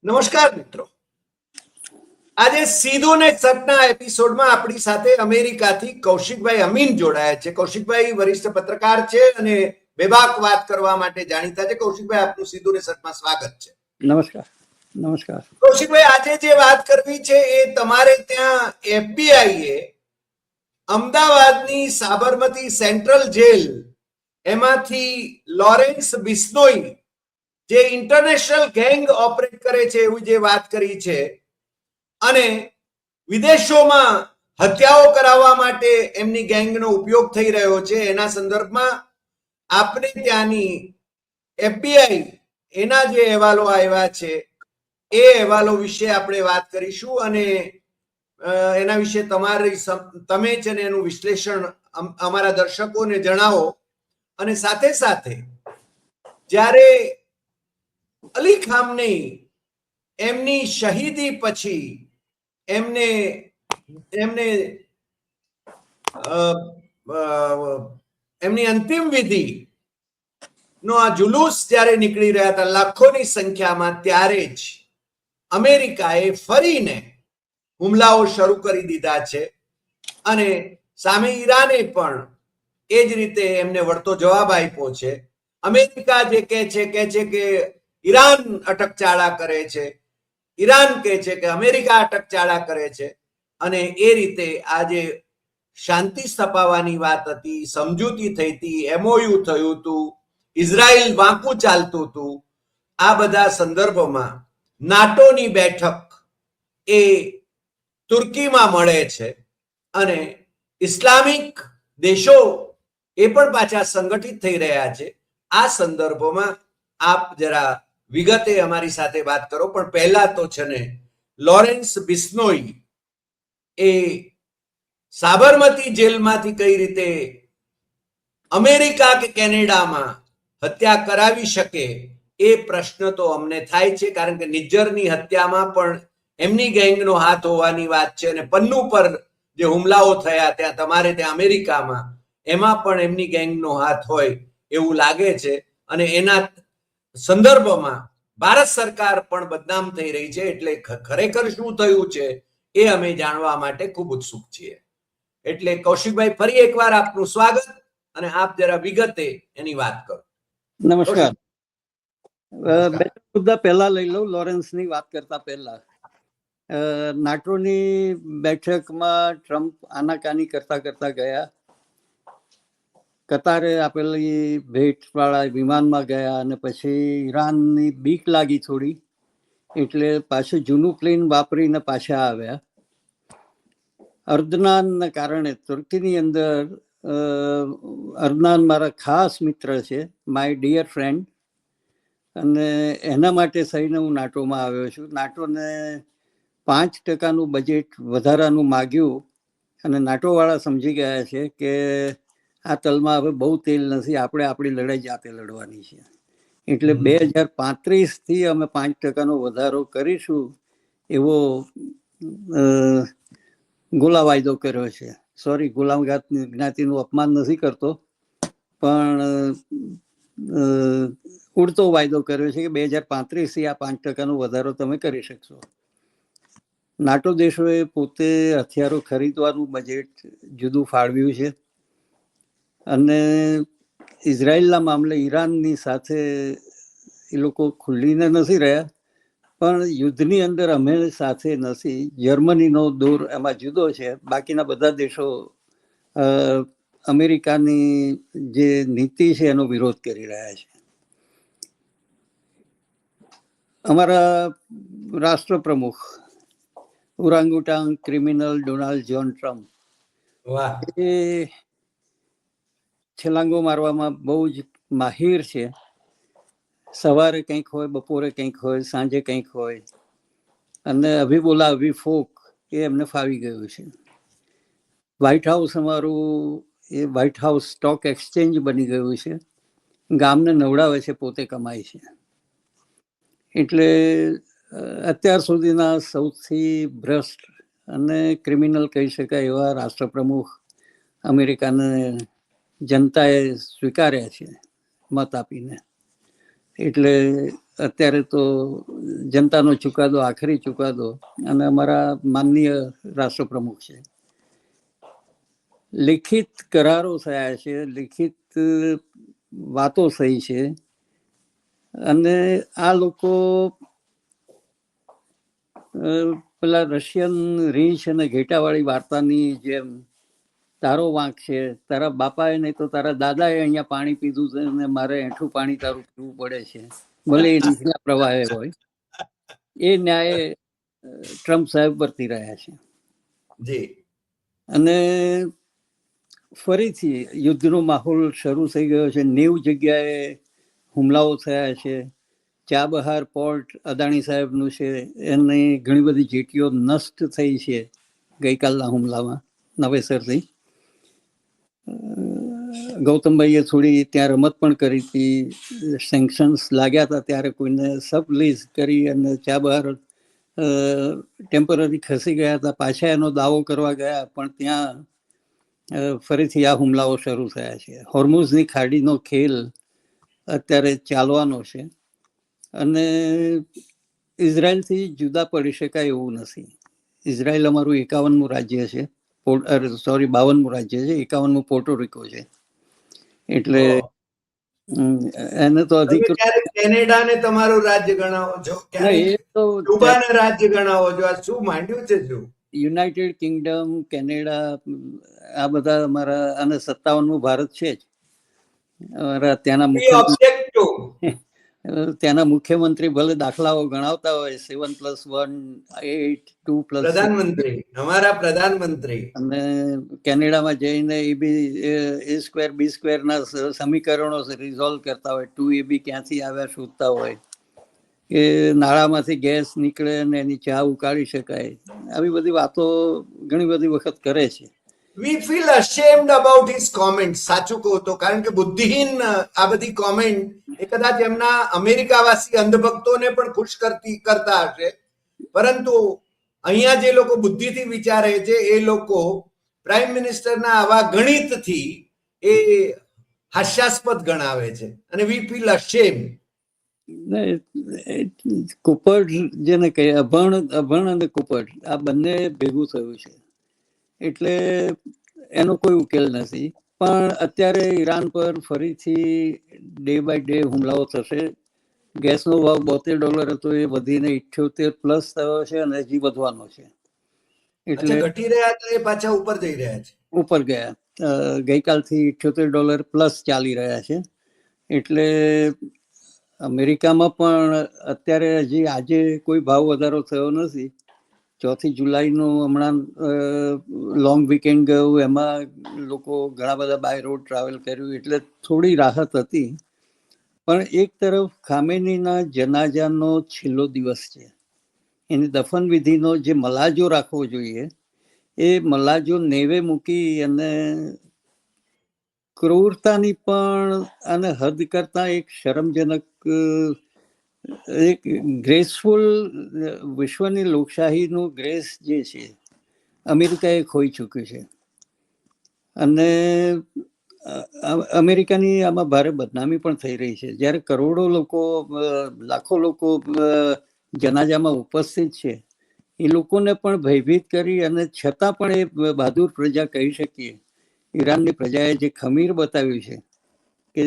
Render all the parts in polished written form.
નમસ્કાર મિત્રો, આજે સીધું ને સટના એપિસોડમાં આપણી સાથે અમેરિકાથી કૌશિકભાઈ અમીન જોડાયા છે. કૌશિકભાઈ વરિષ્ઠ પત્રકાર છે અને બેબાક વાત કરવા માટે જાણીતા છે. કૌશિકભાઈ, આપનું સીધું ને સટમાં સ્વાગત છે. નમસ્કાર. નમસ્કાર કૌશિકભાઈ, આજે જે વાત કરવી છે એ તમારે ત્યાં એફબીઆઈએ અમદાવાદની સાબરમતી સેન્ટ્રલ જેલ એમાંથી લોરેન્સ બિશ્નોઈ જે ઇન્ટરનેશનલ ગેંગ ઓપરેટ કરે છે એવું જે વાત કરી છે અને વિદેશોમાં હત્યાઓ કરાવવા માટે એમની ગેંગનો ઉપયોગ થઈ રહ્યો છે, એના સંદર્ભમાં આપણે ત્યાંની એફબીઆઈ એના જે અહેવાલો આવ્યા છે એ અહેવાલો વિશે આપણે વાત કરીશું અને એના વિશે તમે છે ને એનું વિશ્લેષણ અમારા દર્શકોને જણાવો. અને સાથે સાથે જ્યારે અલી ખામની એમની શહીદી પછી એમની અંતિમ વિધિ નો આ જુલુસ જ્યારે નીકળી રહ્યા હતા લાખોની સંખ્યામાં, ત્યારે જ અમેરિકાએ ફરીને હુમલાઓ શરૂ કરી દીધા છે અને સામે ઈરાને પણ એ જ રીતે એમને વળતો જવાબ આપ્યો છે. અમેરિકા જે કહે છે કે ઈરાન અટકચાળા કરે છે, ઈરાન કહે છે કે અમેરિકા અટકચાળા કરે છે અને એ રીતે આજે શાંતિ સ્થપાવવાની વાત હતી, સમજૂતી થઈ હતી, એમઓયુ થયું હતું, ઇઝરાયલ વાંકું ચાલતું હતું. આ બધા સંદર્ભમાં નાટોની બેઠક એ તુર્કીમાં મળે છે અને ઇસ્લામિક દેશો એ પણ પાછા સંગઠિત થઈ રહ્યા છે. આ સંદર્ભમાં આપ જરા વિગતે અમારી સાથે વાત કરો. પણ પહેલા તો છે ને લોરેન્સ બિશ્નોઈ એ સાબરમતી જેલમાંથી કઈ રીતે અમેરિકા કે કેનેડામાં હત્યા કરાવી શકે એ પ્રશ્ન તો અમને થાય છે, કારણ કે નિજ્જરની હત્યામાં પણ એમની ગેંગનો હાથ હોવાની વાત છે અને પન્નુ પર જે હુમલાઓ થયા ત્યાં તમારે ત્યાં અમેરિકામાં એમાં પણ એમની ગેંગનો હાથ હોય એવું લાગે છે અને એના સંદર્ભમાં ભારત સરકાર પણ બદનામ થઈ રહી છે. એટલે ખરેખર શું થયું છે એ અમે જાણવા માટે ખૂબ ઉત્સુક છીએ. એટલે કૌશિકભાઈ, ફરી એકવાર આપનું સ્વાગત અને આપ જરા વિગતે એની વાત કરો. નમસ્કાર. બે મુદ્દા પહેલા લઈ લઉં. લોરેન્સની વાત કરતા પહેલા નાટોની બેઠકમાં ટ્રમ્પ આનાકાની કરતા ગયા. કતારે આપેલી ભેટ વાળા વિમાનમાં ગયા અને પછી ઈરાનની બીક લાગી થોડી, એટલે પાછું જૂનું પ્લેન વાપરીને પાછા આવ્યા. અર્દનાનને કારણે તુર્કીની અંદર અર્દનાન મારા ખાસ મિત્ર છે, માય ડિયર ફ્રેન્ડ, અને એના માટે થઈને હું નાટોમાં આવ્યો છું. નાટોને 5% બજેટ વધારાનું માગ્યું અને નાટોવાળા સમજી ગયા છે કે આ તલમાં હવે બહુ તેલ નથી, આપણે આપણી લડાઈ જાતે લડવાની છે. એટલે 2035થી અમે 5% વધારો કરીશું એવો ગુલામ વાયદો કર્યો છે. સોરી, ગુલામ જ્ઞાતિનું અપમાન નથી કરતો, પણ ઉડતો વાયદો કર્યો છે કે 2035થી આ 5% વધારો તમે કરી શકશો. નાટો દેશોએ પોતે હથિયારો ખરીદવાનું બજેટ જુદું ફાળવ્યું છે અને ઇઝરાયલના મામલે ઈરાનની સાથે એ લોકો ખુલ્લીને નથી રહ્યા, પણ યુદ્ધની અંદર અમે સાથે નથી. જર્મનીનો દોર એમાં જુદો છે, બાકીના બધા દેશો અમેરિકાની જે નીતિ છે એનો વિરોધ કરી રહ્યા છે. અમારા રાષ્ટ્રપ્રમુખ ઉરાંગુટાંગ ક્રિમિનલ ડોનાલ્ડ જોન ટ્રમ્પ એ છલાંગો મારવામાં બહુ જ માહિર છે. સવારે કંઈક હોય, બપોરે કંઈક હોય, સાંજે કંઈક હોય, અને અભી બોલા અભી ફોક એ એમને ફાવી ગયું છે. વ્હાઇટ હાઉસ અમારું એ વ્હાઇટ હાઉસ સ્ટોક એક્સચેન્જ બની ગયું છે. ગામને નવડાવે છે, પોતે કમાય છે. એટલે અત્યાર સુધીના સૌથી ભ્રષ્ટ અને ક્રિમિનલ કહી શકાય એવા રાષ્ટ્રપ્રમુખ અમેરિકાને જનતાએ સ્વીકાર્યા છે મત આપીને. એટલે અત્યારે તો જનતાનો ચુકાદો આખરી ચુકાદો, અને અમારા માનનીય રાષ્ટ્રપ્રમુખ છે. લિખિત કરારો થયા છે, લિખિત વાતો થઈ છે, અને આ લોકો પેલા રશિયન રીંછ અને ઘેટાવાળી વાર્તાની જેમ તારો વાંક છે, તારા બાપાએ નહીં તો તારા દાદાએ અહીંયા પાણી પીધું છે અને મારે એઠું પાણી તારું પીવું પડે છે, ભલે એ નીચલા પ્રવાહે હોય, એ ન્યાય ટ્રમ્પ સાહેબ વર્તી રહ્યા છે. જી. અને ફરીથી યુદ્ધનો માહોલ શરૂ થઈ ગયો છે. 90 જગ્યાએ હુમલાઓ થયા છે. ચાબહાર પોર્ટ અદાણી સાહેબનું છે, એની ઘણી બધી જેટીઓ નષ્ટ થઈ છે ગઈકાલના હુમલામાં નવેસરથી. ગૌતમભાઈએ થોડી ત્યાં રમત પણ કરી હતી. સેન્કશન્સ લાગ્યા હતા ત્યારે કોઈને સબ લીઝ કરી અને ચાબહાર ટેમ્પરરી ખસી ગયા હતા. પાછા એનો દાવો કરવા ગયા, પણ ત્યાં ફરીથી આ હુમલાઓ શરૂ થયા છે. હોર્મુઝની ખાડીનો ખેલ અત્યારે ચાલવાનો છે, અને ઇઝરાયલથી જુદા પડી શકાય એવું નથી. ઇઝરાયલ અમારું 51મું રાજ્ય છે, 52મું રાજ્ય છે, 51મું પોર્ટોરિકો છે. એટલે એને તો અધિકૃત કેનેડાને તમારું રાજ્ય ગણાવો છો, એ તો ક્યુબાને રાજ્ય ગણાવો છો? આ શું માંડ્યું છે? શું યુનાઇટેડ કિંગડમ, કેનેડા, આ બધા અમારા, અને 57મું ભારત છે જ. ત્યાંના મુખ્યમંત્રી ભલે દાખલાઓ ગણાવતા હોય 7+1 8 2+, પ્રધાનમંત્રી, અમારા પ્રધાનમંત્રી, અને કેનેડામાં જઈને એ બી A²B² ના સમીકરણો રિઝોલ્વ કરતા હોય. 2AB ક્યાંથી આવ્યા શોધતા હોય, કે નાળામાંથી ગેસ નીકળે અને એની ચા ઉકાળી શકાય. આવી બધી વાતો ઘણી બધી વખત કરે છે. We feel ashamed about his comments. સાચું કહું તો, કારણ કે બુદ્ધિહીન આ બધી કોમેન્ટ એ કદાચ એમના અમેરિકાવાસી અંધભક્તોને પણ ખુશ કરતા હશે, પરંતુ અહીંયા જે લોકો બુદ્ધિથી વિચારે છે એ લોકો પ્રાઇમ મિનિસ્ટરના આવા ગણિતથી એ હાસ્યાસ્પદ ગણાવે છે, અને વી ફીલ ashamed. કુપડ જેને કહે, અભણ અને કુપડ, આ બંને ભેગું થયું છે, એટલે એનો કોઈ ઉકેલ નથી. પણ અત્યારે ઈરાન પર ફરીથી ડે બાય ડે હુમલાઓ થશે. ગેસનો ભાવ $72 હતો, એ વધીને 78+ થયો છે, અને હજી વધવાનો છે. એટલે ઘટી રહ્યા છે, પાછા ઉપર જઈ રહ્યા છે, ઉપર ગયા. ગઈકાલથી $78+ ચાલી રહ્યા છે. એટલે અમેરિકામાં પણ અત્યારે હજી આજે કોઈ ભાવ વધારો થયો નથી. 4 જુલાઈનું હમણાં લોંગ વીકેન્ડ ગયું, એમાં લોકો ઘણા બધા બાય રોડ ટ્રાવેલ કર્યું, એટલે થોડી રાહત હતી. પણ એક તરફ ખામેનીના જનાજાનો છેલ્લો દિવસ છે, એની દફન વિધિનો જે મલાજો રાખવો જોઈએ એ મલાજો નેવે મૂકી અને ક્રૂરતાની પણ અને હદ કરતા એક શરમજનક, એક ગ્રેસફુલ, વિશ્વની લોકશાહીનું ગ્રેસ જે છે અમેરિકાએ ખોઈ ચૂક્યું છે. અને અમેરિકાની આમાં ભારે બદનામી પણ થઈ રહી છે. જ્યારે કરોડો લોકો, લાખો લોકો જનાજામાં ઉપસ્થિત છે, એ લોકોને પણ ભયભીત કરી, અને છતાં પણ એ બહાદુર પ્રજા કહી શકીએ, ઈરાનની પ્રજાએ જે ખમીર બતાવ્યું છે કે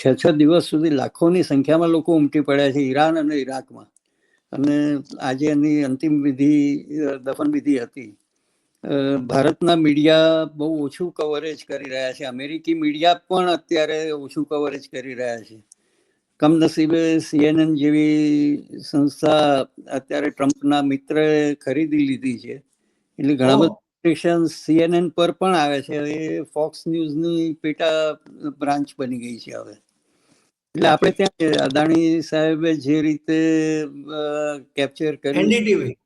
6 દિવસ સુધી લાખોની સંખ્યામાં લોકો ઉમટી પડ્યા છે ઈરાન અને ઈરાકમાં, અને આજે એની અંતિમ વિધિ, દફન વિધિ હતી. ભારતના મીડિયા બહુ ઓછું કવરેજ કરી રહ્યા છે. અમેરિકી મીડિયા પણ અત્યારે ઓછું કવરેજ કરી રહ્યા છે. કમનસીબે CNN જેવી સંસ્થા અત્યારે ટ્રમ્પના મિત્રએ ખરીદી લીધી છે, એટલે ઘણા બધા સ્ટેશન CNN પર પણ આવે છે. એ ફોક્સ ન્યૂઝની પેટા બ્રાન્ચ બની ગઈ છે હવે. એટલે આપણે ત્યાં અદાણી સાહેબે જે રીતે કેપ્ચર કર્યું,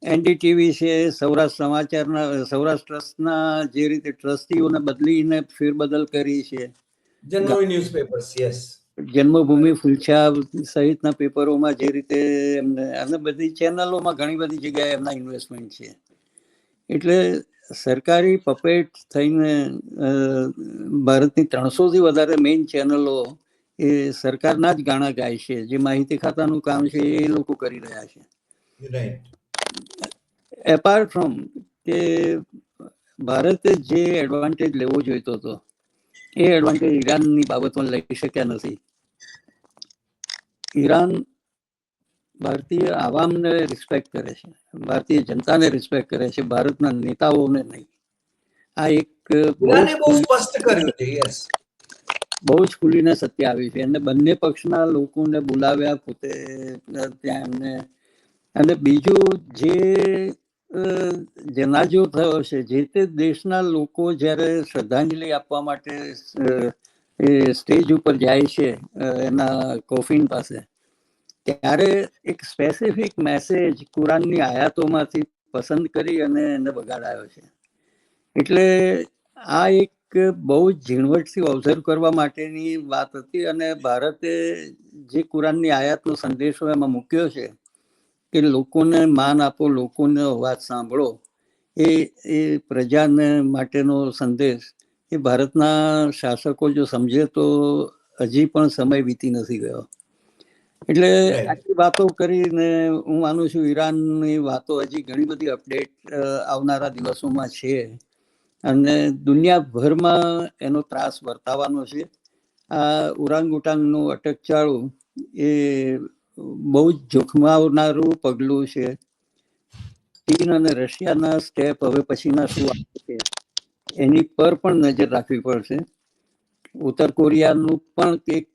NDTV છે, સૌરાષ્ટ્ર સમાચારના, સૌરાષ્ટ્ર ટ્રસ્ટના જે રીતે ટ્રસ્ટીઓને બદલીને ફેરબદલ કરી છે, જન્મભૂમિ ફૂલછાપ સહિતના પેપરોમાં જે રીતે એમને, અને બધી ચેનલોમાં ઘણી બધી જગ્યાએ એમના ઇન્વેસ્ટમેન્ટ છે. એટલે સરકારી પપેટ થઈને ભારતની 300થી વધારે મેઇન ચેનલો એ સરકારના જ ગાણા ગાય છે. જે માહિતી ખાતાનું કામ છે એ લોકો કરી રહ્યા છે. રાઈટ. એપાર્ટ ફ્રોમ કે ભારતે જે એડવાન્ટેજ લેવો જોઈતો હતો એ એડવાન્ટેજ ઈરાનની બાબતમાં લઈ શક્યા નથી. ઈરાન ભારતીય આવામને રિસ્પેક્ટ કરે છે, ભારતીય જનતાને રિસ્પેક્ટ કરે છે, ભારતના નેતાઓને નહીં. આ એક ઈરાને બહુ સ્પષ્ટ કર્યું છે. યસ, બહુ જ ખુલીને સત્ય આવી છે. અને બંને પક્ષના લોકોને બોલાવ્યા પોતે ત્યાં એમને. અને બીજું જે જનાજો થયો છે, જે તે દેશના લોકો જ્યારે શ્રદ્ધાંજલિ આપવા માટે એ સ્ટેજ ઉપર જાય છે એના કોફિન પાસે, ત્યારે એક સ્પેસિફિક મેસેજ કુરાનની આયાતોમાંથી પસંદ કરી અને એને બગાડાયો છે. એટલે આ એક બહુ જ ઝીણવટથી ઓબ્ઝર્વ કરવા માટેની વાત હતી. અને ભારતે જે કુરાનની આયાતનો સંદેશો એમાં મૂક્યો છે કે લોકોને માન આપો, લોકોનો અવાજ સાંભળો, એ પ્રજાને માટેનો સંદેશ એ ભારતના શાસકો જો સમજે તો હજી પણ સમય વીતી નથી ગયો. એટલે આટલી વાતો કરીને હું માનું છું ઈરાનની વાતો હજી ઘણી બધી અપડેટ આવનારા દિવસોમાં છે અને દુનિયાભરમાં એનો ત્રાસ વર્તાવાનો છે. આ ઓરાંગુટાંગનું અટકચાળું એ બહુ જ જોખમાવનારું પગલું છે. ચીન અને રશિયાના સ્ટેપ હવે પછીના શું આવે છે એની પર પણ નજર રાખવી પડશે. ઉત્તર કોરિયાનું પણ એક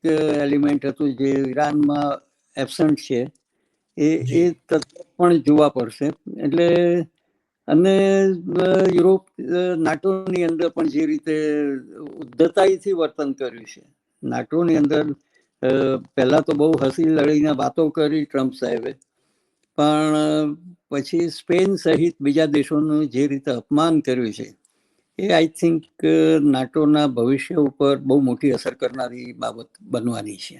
એલિમેન્ટ હતું જે ઈરાનમાં એબસન્ટ છે, એ તત્વ પણ જોવા પડશે. એટલે અને યુરોપ નાટોની અંદર પણ જે રીતે ઉદ્ધતાઈથી વર્તન કર્યું છે, નાટોની અંદર પહેલા તો બહુ હસી લડીને વાતો કરી ટ્રમ્પ સાહેબે, પણ પછી સ્પેન સહિત બીજા દેશોનું જે રીતે અપમાન કર્યું છે એ આઈ થિંક નાટોના ભવિષ્ય ઉપર બહુ મોટી અસર કરનારી બાબત બનવાની છે.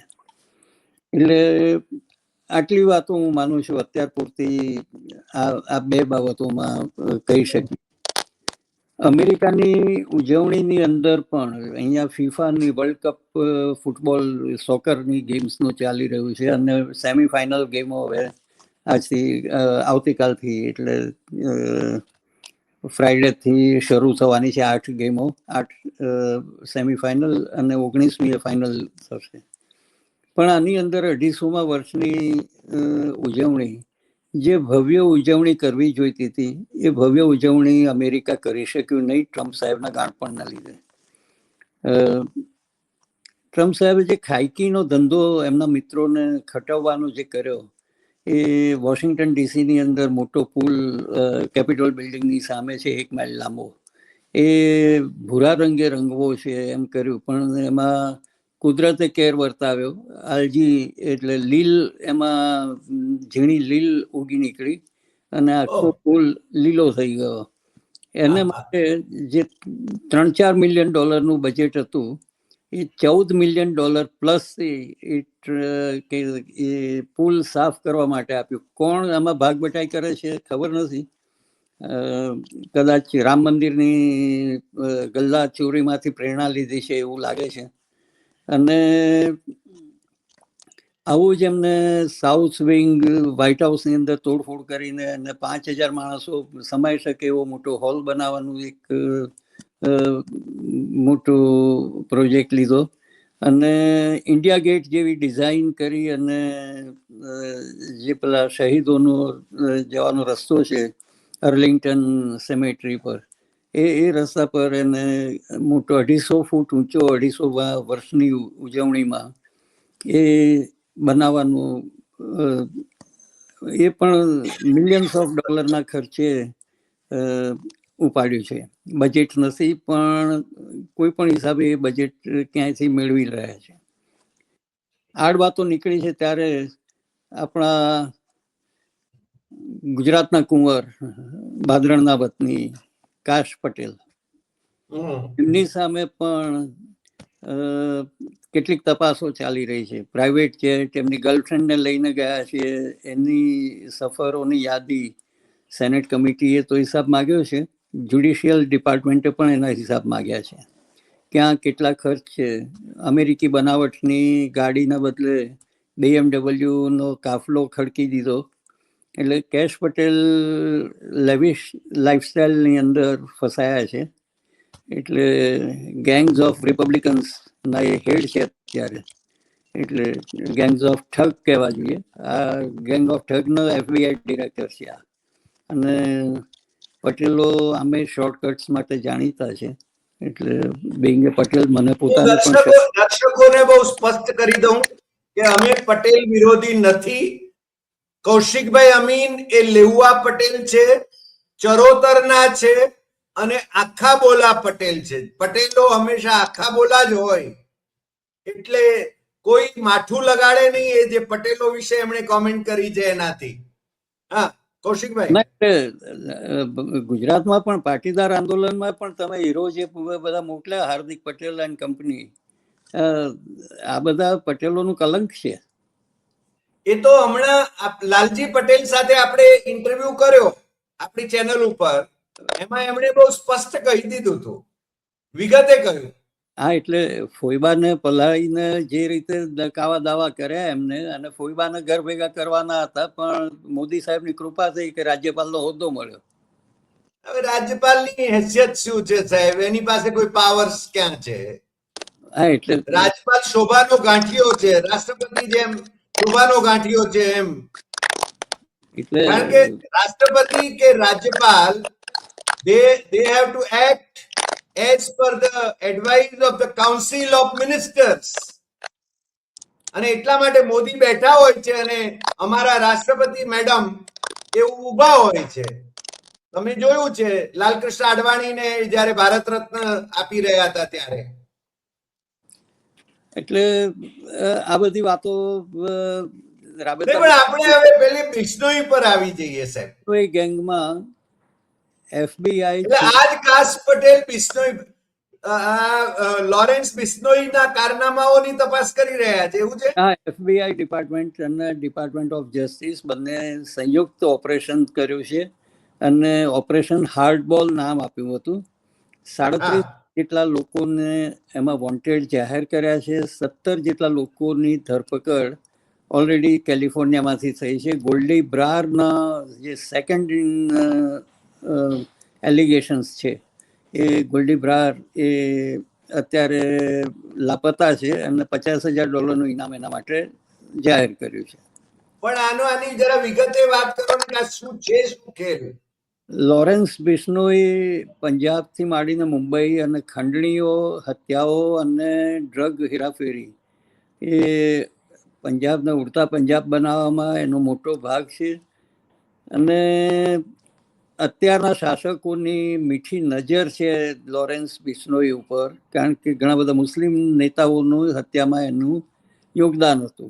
એટલે આટલી વાતો હું માનું છું અત્યાર પૂરતી આ બે બાબતોમાં કહી શકીએ. અમેરિકાની ઉજવણીની અંદર પણ અહીંયા ફિફાની વર્લ્ડ કપ ફૂટબોલ સોકરની ગેમ્સનું ચાલી રહ્યું છે અને સેમીફાઇનલ ગેમો હવે આજથી આવતીકાલથી એટલે ફ્રાઈડેથી શરૂ થવાની છે. 8 ગેમો, 8 સેમીફાઇનલ અને 19મી ફાઇનલ થશે. પણ આની અંદર 250મા વર્ષની ઉજવણી, જે ભવ્ય ઉજવણી કરવી જોઈતી હતી એ ભવ્ય ઉજવણી અમેરિકા કરી શક્યું નહીં ટ્રમ્પ સાહેબના ગાણપણના લીધે. ટ્રમ્પ સાહેબે જે ખાયકીનો ધંધો એમના મિત્રોને ખટવવાનો જે કર્યો, એ વોશિંગ્ટન ડીસીની અંદર મોટો પુલ કેપિટોલ બિલ્ડિંગની સામે છે 1 માઇલ લાંબો, એ ભૂરા રંગે રંગવો છે એમ કર્યું, પણ એમાં કુદરતે કેર વર્તાવ્યો. આલજી એટલે લીલ, એમાં ઝીણી લીલ ઉગી નીકળી અને આખો પુલ લીલો થઈ ગયો. એને માટે જે $3-4 મિલિયન બજેટ હતું એ $14 મિલિયન પ્લસ એ પુલ સાફ કરવા માટે આપ્યું. કોણ આમાં ભાગ બટાઈ કરે છે ખબર નથી. કદાચ રામ મંદિરની ગલ્લા ચોરીમાંથી પ્રેરણા લીધી છે એવું લાગે છે. અને આવું જ એમને સાઉથ વિંગ વ્હાઇટ હાઉસની અંદર તોડફોડ કરીને અને 5000 માણસો સમાઈ શકે એવો મોટો હોલ બનાવવાનું એક મોટો પ્રોજેક્ટ લીધો અને ઇન્ડિયા ગેટ જેવી ડિઝાઇન કરી અને જે પેલા શહીદોનો જવાનો રસ્તો છે અર્લિંગ્ટન સેમેટ્રી પર, એ રસ્તા પર એને મોટો 250 ફૂટ ઊંચો 250 વર્ષની ઉજવણીમાં એ બનાવવાનું, એ પણ મિલિયન્સ ઓફ ડોલરના ખર્ચે ઉપાડ્યું છે. બજેટ નથી પણ કોઈ પણ હિસાબે એ બજેટ ક્યાંયથી મેળવી રહ્યા છે. આડ વાતો નીકળી છે ત્યારે આપણા ગુજરાતના કુંવર, બાદરણના વતની કાશ પટેલ, એમની સામે પણ કેટલીક તપાસો ચાલી રહી છે. પ્રાઇવેટ જેટ, એમની ગર્લફ્રેન્ડને લઈને ગયા છે, એની સફરોની યાદી સેનેટ કમિટીએ તો હિસાબ માગ્યો છે, જ્યુડિશિયલ ડિપાર્ટમેન્ટે પણ એના હિસાબ માગ્યા છે. ક્યાં કેટલા ખર્ચ છે. અમેરિકી બનાવટની ગાડીના બદલે BMW નો કાફલો ખડકી દીધો. એટલે કેશ પટેલ લેવિશ લાઇફસ્ટાઇલની અંદર ફસાયા છે. એટલે ગેંગ્સ ઓફ રિપબ્લિકન્સ ના એ હેડ છે અત્યારે. એટલે ગેંગ્સ ઓફ ઠગ કહેવા જોઈએ. આ ગેંગ ઓફ ઠગનો FBI ડિરેક્ટર છે આ. અને પટેલો આમે શોર્ટકટ્સ માટે જાણીતા છે. એટલે બિંગ પટેલ મને હું પોતાને પણ દર્શકોને બહુ સ્પષ્ટ કરી દઉં કે અમે પટેલ વિરોધી નથી. કૌશિકભાઈ અમીન એ લેઉવા પટેલ છે, ચરોતરના છે અને આખા બોલા પટેલ છે. પટેલો હંમેશા આખા બોલા જ હોય, એટલે કોઈ માઠું લગાડે નહીં એ જે પટેલો વિશે એમણે કોમેન્ટ કરી છે એનાથી. હા કૌશિકભાઈ, ગુજરાતમાં પણ પાટીદાર આંદોલનમાં પણ તમે હીરો જે બધા મોકલ્યા, હાર્દિક પટેલ એન્ડ કંપની, આ બધા પટેલોનું કલંક છે. એ તો હમણાં લાલજી પટેલ સાથે આપણે ઇન્ટરવ્યુ કર્યો આપણી ચેનલ ઉપર, એમાં એમણે બહુ સ્પષ્ટ કહી દીધું હતું, વિગતે કહ્યું. હા, એટલે ફોઈબાને પલાળીને જે રીતે કાવા દાવા કર્યા એમને, અને ફોઈબાને ઘર ભેગા કરવાના હતા, પણ મોદી સાહેબની કૃપા થઈ કે રાજ્યપાલનો હોદ્દો મળ્યો. હવે રાજ્યપાલની હેસિયત શું છે સાહેબ? એની પાસે કોઈ પાવર્સ ક્યાં છે? હા, એટલે રાજ્યપાલ શોભાનો ગાંઠિયો છે, રાષ્ટ્રપતિ જેમ શોભાનો ગાંઠિયો છે એમ. એટલે કારણ કે રાષ્ટ્રપતિ કે રાજ્યપાલ they have to act as per the advice of the council of ministers. અને એટલા માટે મોદી બેઠા હોય છે અને અમારા રાષ્ટ્રપતિ મેડમ એવું ઊભા હોય છે. તમે જોયું છે લાલકૃષ્ણ અડવાણીને જ્યારે ભારત રત્ન આપી રહ્યા હતા ત્યારે. એટલે આ બધી વાતો પણ આપણે હવે પેલી બિશ્નોઈ પર આવી જઈએ સાહેબ. ગેંગમાં FBI એટલે આજ કાશ પટેલ બિશ્નોઈ લોરેન્સ બિશ્નોઈના કારનામાઓની તપાસ કરી રહ્યા છે એવું છે. હા, FBI ડિપાર્ટમેન્ટ અને ડિપાર્ટમેન્ટ ઓફ જસ્ટિસ બંને સંયુક્ત ઓપરેશન કર્યું છે અને ઓપરેશન હાર્ડબોલ નામ આપ્યું હતું. 37 જેટલા લોકોને એમાં વોન્ટેડ જાહેર કર્યા છે. 17 જેટલા લોકોની ધરપકડ ઓલરેડી કેલિફોર્નિયામાંથી થઈ છે. ગોલ્ડી બ્રારના જે સેકન્ડ એલિગેશન્સ છે, એ ગોલ્ડી બ્રાર એ અત્યારે લાપતા છે અને $50,000 ઇનામ એના માટે જાહેર કર્યું છે. પણ આની જરા વિગતે વાત કરો ને કે શું છે, શું ખેલ? લોરેન્સ બિશ્નોઈ પંજાબથી માંડીને મુંબઈ અને ખંડણીઓ, હત્યાઓ અને ડ્રગ હેરાફેરી એ પંજાબને ઉડતા પંજાબ બનાવવામાં એનો મોટો ભાગ છે. અને અત્યારના શાસકોની મીઠી નજર છે લોરેન્સ બિશ્નોઈ ઉપર, કારણ કે ઘણા બધા મુસ્લિમ નેતાઓનું હત્યામાં એનું યોગદાન હતું.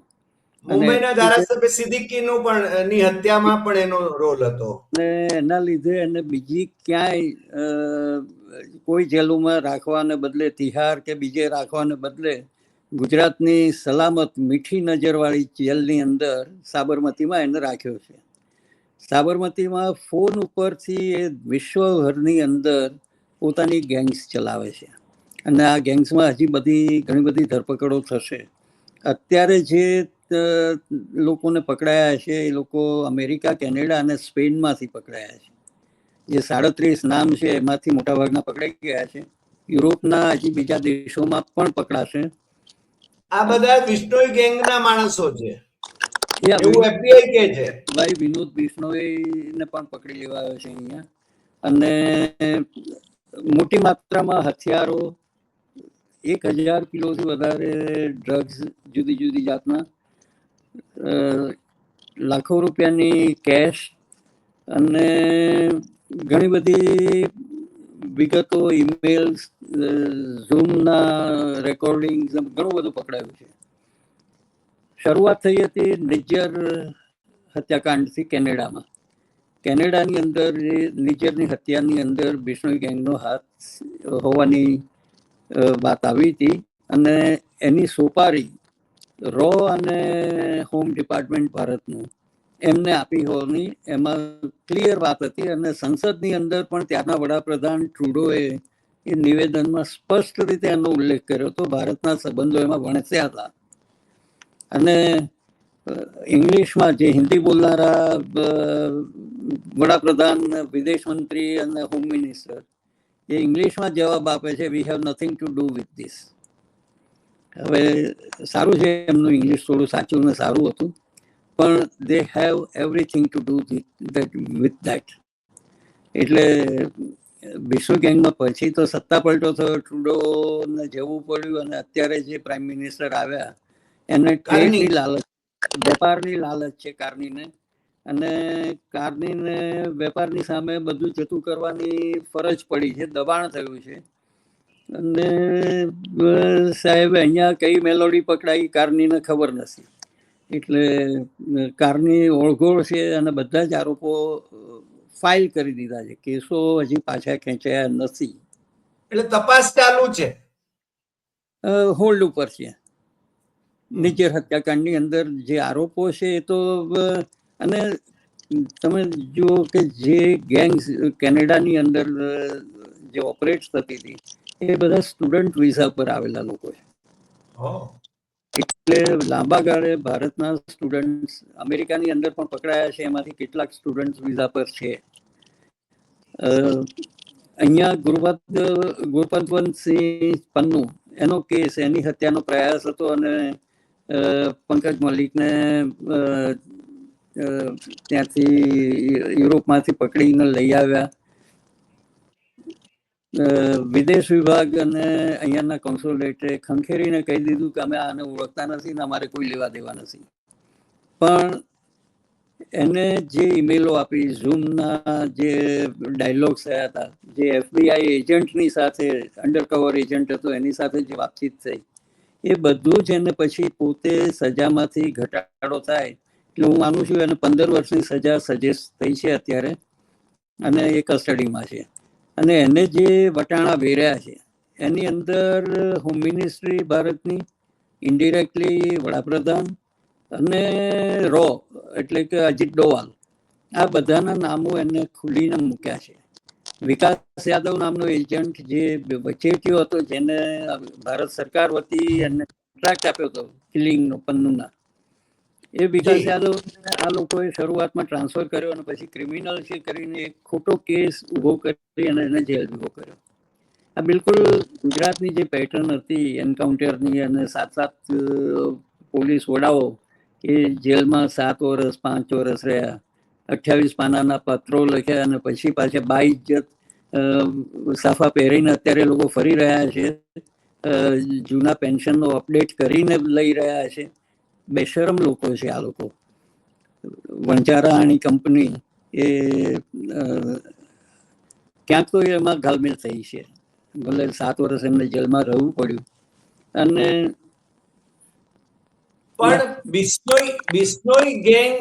મુંબઈના ધારાસભ્ય સિદ્દીકીનું પણ ની હત્યામાં પણ એનો રોલ હતો. અને એના લીધે એને બીજી ક્યાંય કોઈ જેલોમાં રાખવાને બદલે, તિહાર કે બીજે રાખવાને બદલે, ગુજરાતની સલામત મીઠી નજરવાળી જેલની અંદર સાબરમતીમાં એને રાખ્યો છે. સાબરમતીમાં ફોન ઉપરથી એ વિશ્વભરની અંદર પોતાની ગેંગ્સ ચલાવે છે અને આ ગેંગ્સમાં હજી ઘણી બધી ધરપકડો થશે. અત્યારે જે લોકોને પકડાયા છે એ લોકો અમેરિકા, કેનેડા અને સ્પેનમાંથી પકડાયા છે. જે 37 નામ છે એમાંથી મોટાભાગના પકડાઈ ગયા છે. યુરોપના હજી બીજા દેશોમાં પણ પકડાશે. આ બધા બિશ્નોઈ ગેંગના માણસો છે એવું FBI કહે છે. ભાઈ વિનોદ બિશ્નોઈને પણ પકડી લેવાયો છે અહીંયા. અને મોટી માત્રામાં હથિયારો, 1000 કિલોથી વધારે ડ્રગ્સ, જુદી જુદી જાતના, લાખો રૂપિયાની કેશ અને ઘણી બધી વિગતો, ઈમેલ્સ, ઝૂમના રેકોર્ડિંગ, ઘણું બધું પકડાયું છે. શરૂઆત થઈ હતી નિજર હત્યાકાંડથી કેનેડામાં. કેનેડાની અંદર નિજરની હત્યાની અંદર બિશ્નોઈ ગેંગનો હાથ હોવાની વાત આવી હતી અને એની સોપારી રો અને હોમ ડિપાર્ટમેન્ટ ભારતનું એમને આપી હોવાની એમાં ક્લિયર વાત હતી. અને સંસદની અંદર પણ ત્યારના વડાપ્રધાન ટ્રુડોએ એ નિવેદનમાં સ્પષ્ટ રીતે એનો ઉલ્લેખ કર્યો હતો. ભારતના સંબંધો એમાં વણસ્યા હતા અને ઇંગ્લિશમાં જે હિન્દી બોલનારા વડાપ્રધાન, વિદેશ મંત્રી અને હોમ મિનિસ્ટર એ ઇંગ્લિશમાં જવાબ આપે છે, we have nothing to do with this. હવે સારું છે, એમનું ઇંગ્લિશ થોડું સાચું ને સારું હતું, પણ they have everything to do with that. એટલે વિશ્વ ગેંગમાં પછી તો સત્તા પલટો થયો, ટ્રુડોને જવું પડ્યું અને અત્યારે જે પ્રાઇમ મિનિસ્ટર આવ્યા એને ટ્રેડની લાલચ, વેપારની લાલચ છે કાર્નીને, અને કાર્નીને વેપારની સામે બધું જતું કરવાની ફરજ પડી છે, દબાણ થયું છે. અને સાહેબ અહીંયા કઈ મેલોડી પકડાઈ કાર્નીને ખબર નથી. એટલે કારની ઓળઘોળ છે અને બધા જ આરોપો ફાઇલ કરી દીધા છે. કેસો હજી પાછા ખેંચાયા નથી. એટલે તપાસ ચાલુ છે, હોલ્ડ ઉપર છે. નિજર હત્યાકાંડની અંદર જે આરોપો છે એ તો, અને તમે જુઓ કે જે ગેંગ કેનેડાની અંદર જે ઓપરેટ થતી હતી એ બધા સ્ટુડન્ટ વિઝા પર આવેલા લોકો છે. એટલે લાંબા ગાળે ભારતના સ્ટુડન્ટ અમેરિકાની અંદર પણ પકડાયા છે, એમાંથી કેટલાક સ્ટુડન્ટ વિઝા પર છે. અહીંયા ગુરપતવંતસિંહ પન્નુ એનો કેસ, એની હત્યાનો પ્રયાસ હતો અને પંકજ મલિકને ત્યાંથી યુરોપમાંથી પકડીને લઈ આવ્યા. વિદેશ વિભાગ અને અહીંયાના કોન્સ્યુલેટે ખંખેરીને કહી દીધું કે અમે આને ઓળખતા નથી ને અમારે કોઈ લેવા દેવા નથી. પણ એને જે ઈમેલો આપી, ઝૂમના જે ડાયલોગ્સ થયા હતા, જે FBI એજન્ટની સાથે, અંડરકવર એજન્ટ હતો એની સાથે જે વાતચીત થઈ, એ બધું જ એને પછી પોતે સજામાંથી ઘટાડો થાય એટલે હું માનું છું એને 15 વર્ષની સજા સજેસ્ટ થઈ છે અત્યારે, અને એ કસ્ટડીમાં છે. અને એને જે વટાણા વેર્યા છે એની અંદર હોમ મિનિસ્ટ્રી ભારતની, ઇન્ડિરેક્ટલી વડાપ્રધાન અને રો એટલે કે અજીત ડોવાલ, આ બધાના નામો એને ખુલીને મૂક્યા છે. વિકાસ યાદવ નામનો એજન્ટ જે વચેટિયો હતો, જેને ભારત સરકાર વતી એને કોન્ટ્રાક્ટ આપ્યો હતો કિલિંગનો પન્નુના, એ વિકાસ યાદવ આ લોકોએ શરૂઆતમાં ટ્રાન્સફર કર્યો અને પછી ક્રિમિનલ છે કરીને એક ખોટો કેસ ઉભો કરી અને એને જેલ ઉભો કર્યો. આ બિલકુલ ગુજરાતની જે પેટર્ન હતી એન્કાઉન્ટરની, અને 7 પોલીસ વડાઓ કે જેલમાં 7 વર્ષ 5 વર્ષ રહ્યા, 28 પાનાના પત્રો લખ્યા અને પછી પાછા બાઇજ્જત સાફા પહેરીને અત્યારે લોકો ફરી રહ્યા છે, જૂના પેન્શનનો અપડેટ કરીને લઈ રહ્યા છે. બેશરમ લોકો છે આ લોકો. વંચારાની કંપની એ ક્યાંક તો એમાં ઘાલમેલ થઈ છે, ભલે 7 વર્ષ એમને જેલમાં રહેવું પડ્યું. અને પણ બિશ્નોઈ ગેંગ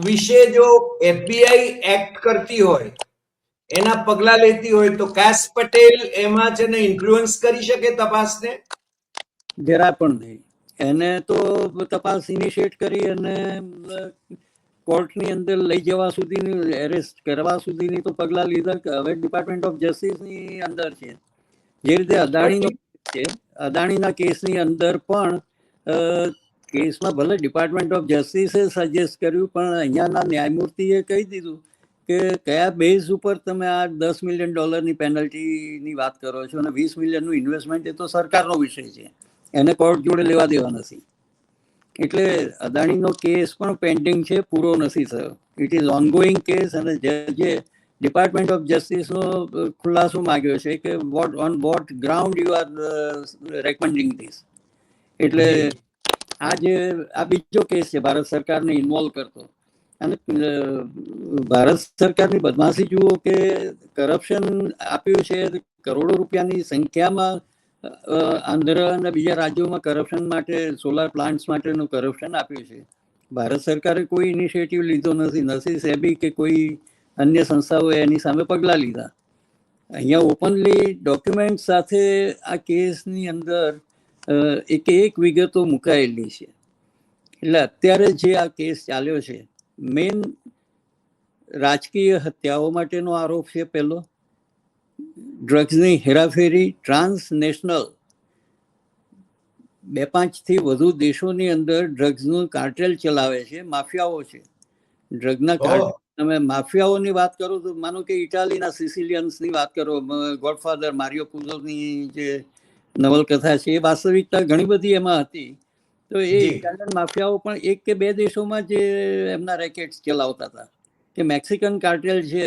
વિશે જો FBI એક્ટ કરતી હોય, એના પગલા લેતી હોય, તો કાસ પટેલ એમાં છે ને ઇન્ફ્લુઅન્સ કરી શકે તપાસને? જરા પણ નહીં. એને તો તપાસ ઇનિશિયેટ કરી અને કોર્ટની અંદર લઈ જવા સુધીની, એરેસ્ટ કરવા સુધીની તો પગલા લીધા કે હવે ડિપાર્ટમેન્ટ ઓફ જસ્ટિસની અંદર છે. જે રીતે અદાણીનો છે, અદાણીના કેસની અંદર પણ કેસમાં ભલે ડિપાર્ટમેન્ટ ઓફ જસ્ટિસે સજેસ્ટ કર્યું, પણ અહીંયાના ન્યાયમૂર્તિએ કહી દીધું કે કયા બેઝ ઉપર તમે આ $10 મિલિયન પેનલ્ટીની વાત કરો છો અને 20 મિલિયનનું ઇન્વેસ્ટમેન્ટ, એ તો સરકારનો વિષય છે, એને કોર્ટ જોડે લેવા દેવા નથી. એટલે અદાણીનો કેસ પણ પેન્ડિંગ છે, પૂરો નથી થયો. It is ongoing case. અને જજે ડિપાર્ટમેન્ટ ઓફ જસ્ટિસનો ખુલાસો માંગ્યો છે કે on what ground you are recommending this. એટલે આ બીજો કેસ છે ભારત સરકારને ઇન્વોલ્વ કરતો. અને ભારત સરકારની બદમાશી જુઓ કે કરપ્શન આપ્યું છે કરોડો રૂપિયાની સંખ્યામાં. આંધ્ર અને બીજા રાજ્યોમાં કરપ્શન માટે, સોલાર પ્લાન્ટ્સ માટેનું કરપ્શન આપ્યું છે. ભારત સરકારે કોઈ ઇનિશિયેટિવ લીધો નથી સેબી કે કોઈ અન્ય સંસ્થાઓએ એની સામે પગલાં લીધા. અહીંયા ઓપનલી ડોક્યુમેન્ટ સાથે આ કેસની અંદર એક વિગતો મુકાયેલી છે. એટલે અત્યારે જે આ કેસ ચાલ્યો છે, મેઇન રાજકીય હત્યાઓ માટેનો આરોપ છે પહેલો, ડ્રગ્સની હેરાફેરી ટ્રાન્સનેશનલ 2-5 થી વધુ દેશોની અંદર ડ્રગ્સનું કાર્ટેલ ચલાવે છે, માફિયાઓ છે. ડ્રગના કાર્ટેલ, તમે માફિયાઓની વાત કરો તો માનો કે ઇટાલીના સિસિલિયન્સની વાત કરો, ગોડફાધર મારિયો પુઝોની જે નવલકથા છે એ વાસ્તવિકતા ઘણી બધી એમાં હતી. તો એ ઇટાલિયન માફિયાઓ પણ 1 કે 2 દેશોમાં જે એમના રેકેટ્સ ચલાવતા હતા. કે મેક્સિકન કાર્ટેલ છે,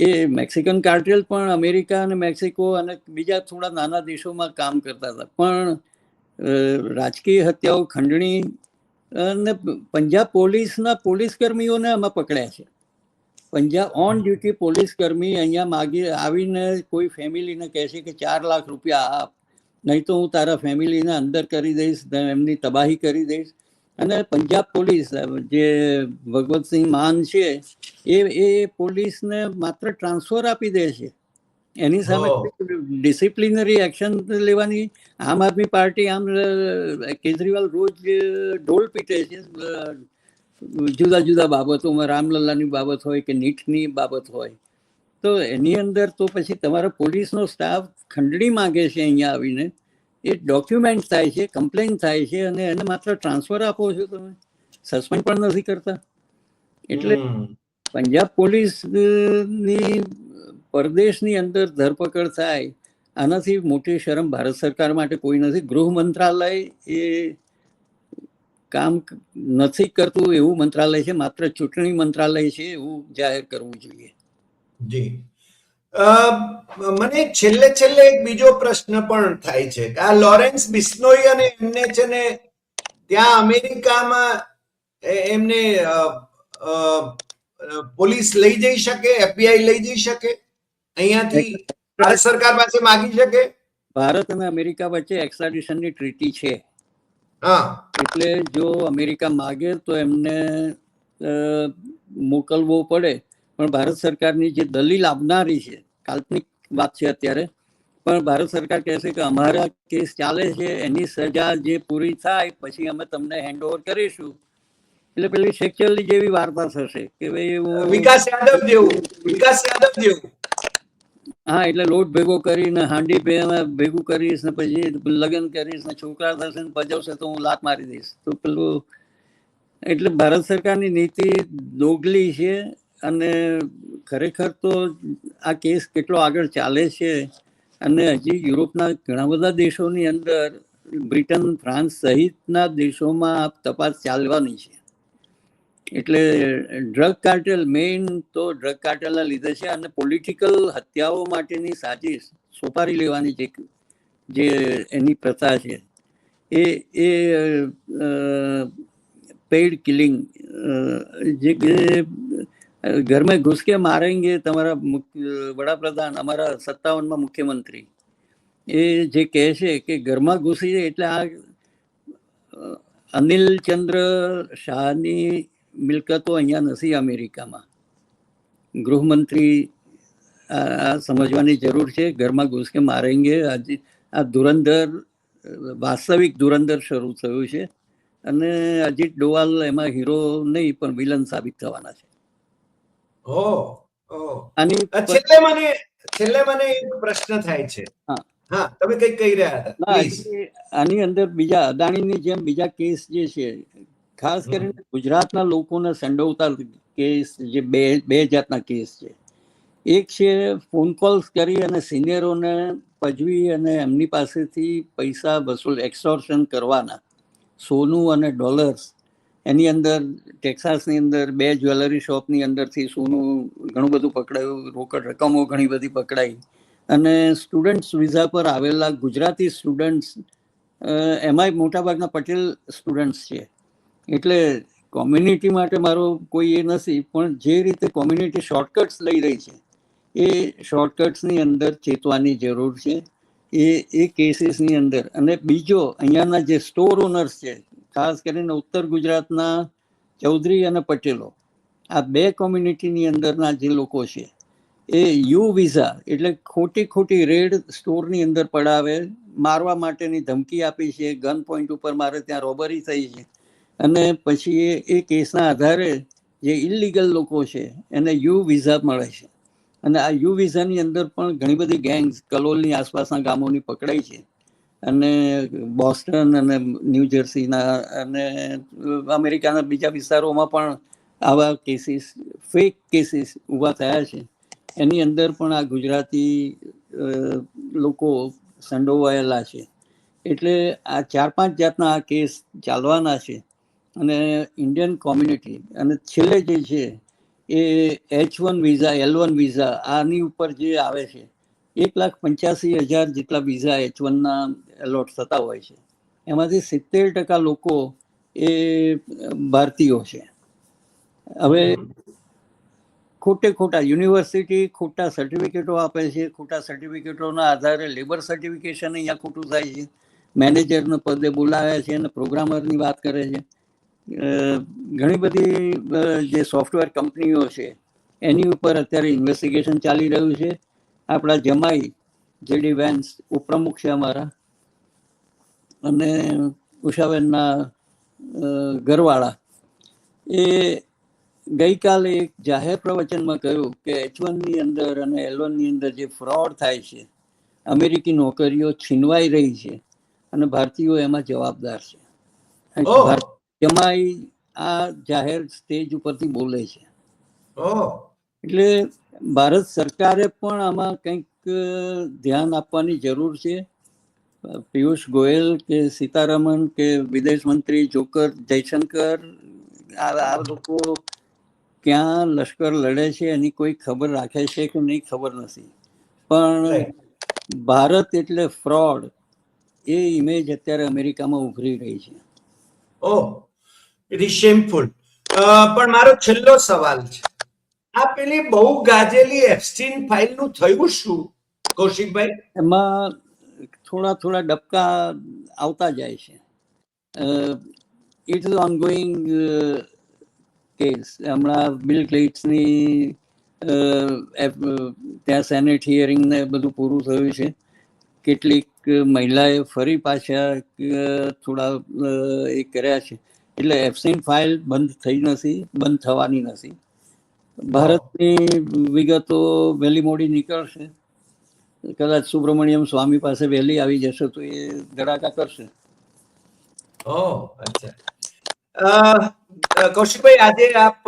એ મેક્સિકન કાર્ટેલ પણ અમેરિકા અને મેક્સિકો અને બીજા થોડા નાના દેશોમાં કામ કરતા હતા. પણ રાજકીય હત્યાઓ, ખંડણી અને પંજાબ પોલીસના પોલીસ કર્મીઓને આમાં પકડ્યા છે. પંજાબ ઓન ડ્યુટી પોલીસ કર્મી અહીંયા આવીને કોઈ ફેમિલીને કહે છે કે 4 લાખ રૂપિયા આપ, નહીં તો હું તારા ફેમિલીને અંદર કરી દઈશ, એમની તબાહી કરી દઈશ. અને પંજાબ પોલીસ જે ભગવતસિંહ માન છે એ પોલીસને માત્ર ટ્રાન્સફર આપી દે છે. એની સામે ડિસિપ્લિનરી એક્શન લેવાની આમ આદમી પાર્ટી, આમ કેજરીવાલ રોજ ઢોલ પીટે છે જુદા જુદા બાબતોમાં, રામલલ્લાની બાબત હોય કે નીટની બાબત હોય. તો એની અંદર તો પછી તમારો પોલીસનો સ્ટાફ ખંડણી માંગે છે અહીંયા આવીને, એ ડોક્યુમેન્ટ થાય છે, કમ્પ્લેન થાય છે, અને એને માત્ર ટ્રાન્સફર આપો છો, તમે સસ્પેન્ડ પણ નથી કરતા. એટલે પંજાબ પોલીસની પરદેશની અંદર ધરપકડ થાય, આનાથી મોટી શરમ ભારત સરકાર માટે કોઈ નથી. ગૃહ મંત્રાલય એ કામ નથી કરતું એવું મંત્રાલય છે, માત્ર ચૂંટણી મંત્રાલય છે એવું જાહેર કરવું જોઈએ. જી, મને છેલ્લે એક બીજો પ્રશ્ન પણ થાય છે કે આ લોરેન્સ બિશ્નોઈ અને એમને છે ને ત્યાં અમેરિકામાં એમને પોલીસ લઈ જઈ શકે, FBI લઈ જઈ શકે, અહીંયાથી ભારત સરકાર પાસે માંગી શકે? ભારત અને અમેરિકા વચ્ચે એક્સ્ટ્રાડિશનની ટ્રીટી છે. એટલે જો અમેરિકા માગે તો એમને મોકલવો પડે. પણ ભારત સરકારની જે દલીલ આપનારી છે, કાલ્પનિક વાત છે અત્યારે, પણ ભારત સરકાર કહેશે કે અમારા કેસ ચાલે છે, એની સજા જે પૂરી થાય પછી અમે તમને હેન્ડઓવર કરીશું. એટલે પેલી શેકચેલી જેવી વાર્તા થશે કે ભાઈ વિકાસ યાદવ જેવું. હા, એટલે લોટ ભેગો કરીને હાંડી ભેગું કરીશ ને પછી લગ્ન કરીશ ને છોકરા થશે ને પજવશે તો હું લાત મારી દઈશ. તો પેલું એટલે ભારત સરકારની નીતિ દોગલી છે. અને ખરેખર તો આ કેસ કેટલો આગળ ચાલે છે, અને હજી યુરોપના ઘણા બધા દેશોની અંદર, બ્રિટન, ફ્રાન્સ સહિતના દેશોમાં તપાસ ચાલવાની છે. એટલે ડ્રગ કાર્ટેલ, મેઇન તો ડ્રગ કાર્ટેલના લીધે છે. અને પોલિટિકલ હત્યાઓ માટેની સાજિશ, સોપારી લેવાની જે એની પ્રથા છે, એ પેઇડ કિલિંગ, જે ઘર મેં ઘુસ કે મારેંગે તમારા વડાપ્રધાન, અમારા 57માં મુખ્યમંત્રી, એ જે કહે છે કે ઘરમાં ઘૂસી જાય, એટલે આ અનિલ ચંદ્ર શાહની મિલકતો અહીંયા નથી અમેરિકામાં. ગૃહમંત્રી આ સમજવાની જરૂર છે. ઘરમાં ઘૂસ કે મારેંગે, આ ધુરંધર, વાસ્તવિક ધુરંધર શરૂ થયું છે. અને અજીત ડોવાલ એમાં હીરો નહીં પણ વિલન સાબિત થવાના છે. છેલ્લે મને એક પ્રશ્ન થાય છે. હા, તમે કઈ કહી રહ્યા હતા? આની અંદર બીજા અદાણીની જેમ બીજા કેસ જે છે, ખાસ કરીને ગુજરાતના લોકોને સંડોવતા કેસ, જે બે જાતના કેસ છે. એક છે ફોન કોલ્સ કરી અને સિનિયરોને પજવી અને એમની પાસેથી પૈસા વસૂલ, એક્સટોર્શન કરવાના, સોનું અને ડોલર્સ. એની અંદર ટેક્સાસની અંદર 2 જ્વેલરી શોપની અંદરથી સોનું ઘણું બધું પકડાયું, રોકડ રકમો ઘણી બધી પકડાઈ. અને સ્ટુડન્ટ્સ વિઝા પર આવેલા ગુજરાતી સ્ટુડન્ટ્સ, એમાંય મોટાભાગના પટેલ સ્ટુડન્ટ્સ છે. એટલે કોમ્યુનિટી માટે મારો કોઈ એ નથી, પણ જે રીતે કોમ્યુનિટી શોર્ટકટ્સ લઈ રહી છે, એ શોર્ટકટ્સની અંદર ચેતવાની જરૂર છે, એ કેસીસની અંદર. અને બીજો, અહીંયાના જે સ્ટોર ઓનર્સ છે, ખાસ કરીને ઉત્તર ગુજરાતના ચૌધરી અને પટેલો, આ 2 કોમ્યુનિટીની અંદરના જે લોકો છે, એ યુ વિઝા એટલે ખોટી રેડ સ્ટોરની અંદર પડાવે, મારવા માટેની ધમકી આપી છે, ગન પોઈન્ટ ઉપર મારે ત્યાં રોબરી થઈ છે. અને પછી એ કેસના આધારે જે ઇલીગલ લોકો છે એને યુ વિઝા મળે છે. અને આ યુ વિઝાની અંદર પણ ઘણી બધી ગેંગ્સ કલોલની આસપાસના ગામોની પકડાઈ છે, અને બોસ્ટન અને ન્યૂ જર્સીના અને અમેરિકાના બીજા વિસ્તારોમાં પણ આવા કેસીસ, ફેક કેસીસ ઊભા થયા છે. એની અંદર પણ આ ગુજરાતી લોકો સંડોવાયેલા છે. એટલે આ 4-5 જાતના આ કેસ ચાલવાના છે. અને ઇન્ડિયન કોમ્યુનિટી અને છેલ્લે જે છે એ H1 વિઝા, L1 વિઝા, આની ઉપર જે આવે છે 1,85,000 જેટલા વિઝા H1ના એલોટ થતા હોય છે. એમાંથી 70% લોકો એ ભારતીયો છે. હવે ખોટા યુનિવર્સિટી ખોટા સર્ટિફિકેટો આપે છે, ખોટા સર્ટિફિકેટોના આધારે લેબર સર્ટિફિકેશન અહીંયા ખોટું થાય છે. મેનેજરના પદે બોલાવ્યા છે અને પ્રોગ્રામરની વાત કરે છે. ઘણી બધી જે સોફ્ટવેર કંપનીઓ છે એની ઉપર અત્યારે ઇન્વેસ્ટિગેશન ચાલી રહ્યું છે. આપણા જમાઈ JD વેન્સ ઉપપ્રમુખ છે અમારા, અને ઉષાબેનના ઘરવાળા, એ ગઈકાલે એક જાહેર પ્રવચનમાં કહ્યું કે H1ની અંદર અને L1ની અંદર જે ફ્રોડ થાય છે, અમેરિકી નોકરીઓ છીનવાઈ રહી છે અને ભારતીયો એમાં જવાબદાર છે. જમાઈ આ જાહેર સ્ટેજ ઉપરથી બોલે છે. એટલે ભારત સરકારે પણ આમાં કંઈક ધ્યાન આપવાની જરૂર છે. પિયુષ ગોયલ કે સીતારમણ કે વિદેશ મંત્રી જયશંકર, આ લોકો ક્યાં લશ્કર લડે છે એની કોઈ ખબર રાખે છે કે નહીં ખબર નથી, પણ ભારત એટલે ફ્રોડ, એ ઇમેજ અત્યારે અમેરિકામાં ઉભરી રહી છે. It is shameful. પણ મારો છેલ્લો સવાલ છે, આ પેલી બહુ ગાજેલી એપ્સ્ટીન ફાઇલનું થયું શું કૌશિકભાઈ? એમાં થોડા ડબકા આવતા જાય છે. It is ongoing case. હમણાં બિલ ક્લિન્ટનની ત્યાં સેનેટ હિયરિંગ ને બધું પૂરું થયું છે. કેટલીક મહિલાએ ફરી પાછા થોડા એ કર્યા છે. એટલે એપ્સ્ટીન ફાઇલ બંધ થઈ નથી, બંધ થવાની નથી. ભારતની વિગતો વહેલી મોડી નીકળશે. કદાચ સુબ્રમણ્યમ સ્વામી પાસે વહેલી આવી જશે તો એ ધડાકા કરશે. કૌશિકભાઈ, આજે આપ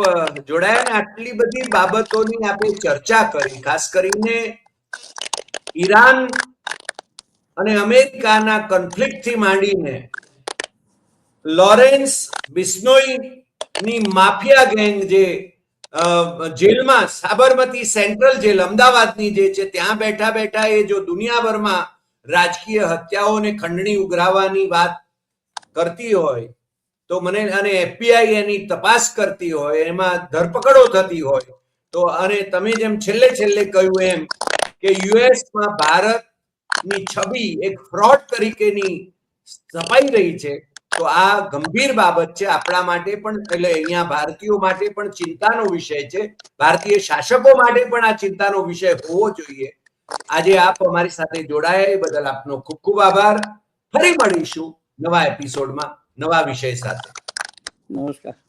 જોડાયા ને આટલી બધી બાબતોની આપણે ચર્ચા કરી, ખાસ કરીને ઈરાન અને અમેરિકાના કોન્ફ્લિક્ટ થી માંડીને લોરેન્સ બિશ્નોઈની માફિયા ગેંગ જે જેલમાં, સાબરમતી સેન્ટ્રલ જેલ અમદાવાદની જે છે, ત્યાં બેઠા બેઠા એ જો દુનિયાભરમાં રાજકીય હત્યાઓને ખંડણી ઉઘરાવવાની વાત કરતી હોય તો મને, અને FBI એની તપાસ કરતી હોય, એમાં ધરપકડો થતી હોય તો, અને તમે જેમ છેલ્લે કહ્યું એમ કે યુએસમાં ભારતની છબી એક ફ્રોડ તરીકેની છપાઈ રહી છે, તો આ ગંભીર બાબત છે આપણા માટે પણ. એટલે અહીંયા ભારતીયો માટે પણ ચિંતાનો વિષય છે, ભારતીય શાસકો માટે પણ આ ચિંતાનો વિષય હોવો જોઈએ. આજે આપ અમારી સાથે જોડાયા એ બદલ આપનો ખૂબ ખૂબ આભાર. ફરી મળીશું નવા એપિસોડમાં નવા વિષય સાથે. નમસ્કાર.